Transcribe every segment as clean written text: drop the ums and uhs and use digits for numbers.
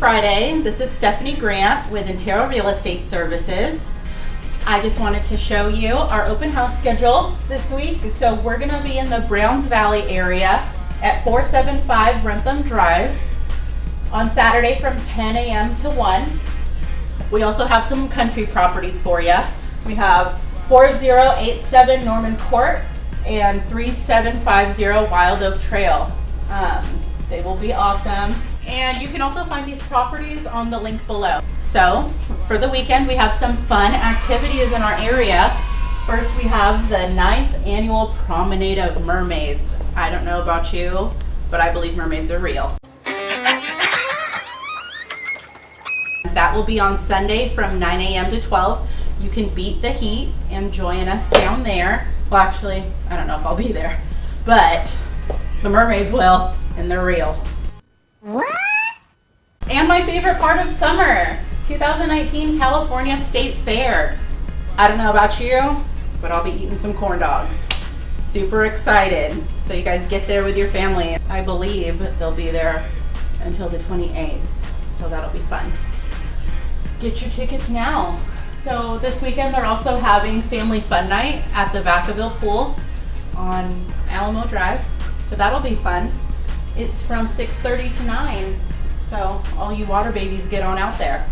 Friday. This is Stephanie Grant with Intero Real Estate Services. I just wanted to show you our open house schedule this week. So we're going to be in the Browns Valley area at 475 Rentham Drive on Saturday from 10 a.m. to 1. We also have some country properties for you. We have 4087 Norman Court and 3750 Wild Oak Trail. They will be awesome. And you can also find these properties on the link below. So for the weekend, we have some fun activities in our area. First, we have the 9th annual Promenade Out Mermaids. I don't know about you, but I believe mermaids are real. That will be on Sunday from 9 a.m. to 12. You can beat the heat and join us down there. Well, actually, I don't know if I'll be there, but the mermaids will, and they're real. What? And my favorite part of summer, 2019 California State Fair. I don't know about you, but I'll be eating some corn dogs. Super excited. So you guys get there with your family. I believe they'll be there until the 28th, so that'll be fun. Get your tickets now. So this weekend they're also having family fun night at the Vacaville Pool on Alamo Drive. So that'll be fun. It's from 6:30 to 9. So all you water babies get on out there.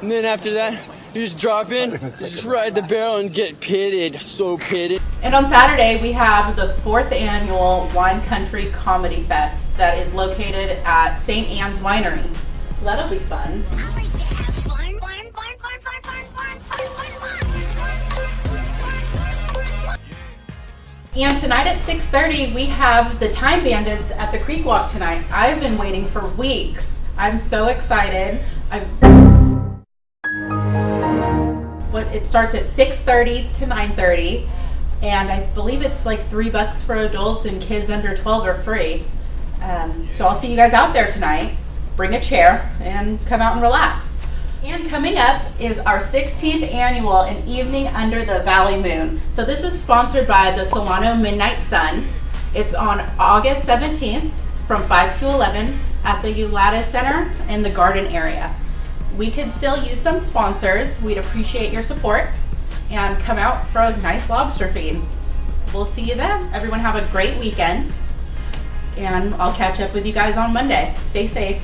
And then after that, you just drop in, just ride the barrel and get pitted, so pitted. And on Saturday we have the 4th annual Wine Country Comedy Fest that is located at St. Anne's Winery. So that'll be fun. And tonight at 6:30 we have the Time Bandits at the Creek Walk tonight. I've been waiting for weeks. I'm so excited. It starts at 6:30 to 9:30, and I believe it's like $3 for adults, and kids under 12 are free. So I'll see you guys out there tonight. Bring a chair and come out and relax. And coming up is our 16th annual An Evening Under the Valley Moon. So this is sponsored by the Solano Midnight Sun. It's on August 17th from 5 to 11 at the Ulata Center in the garden area. We could still use some sponsors. We'd appreciate your support, and come out for a nice lobster feed. We'll see you then. Everyone have a great weekend, and I'll catch up with you guys on Monday. Stay safe.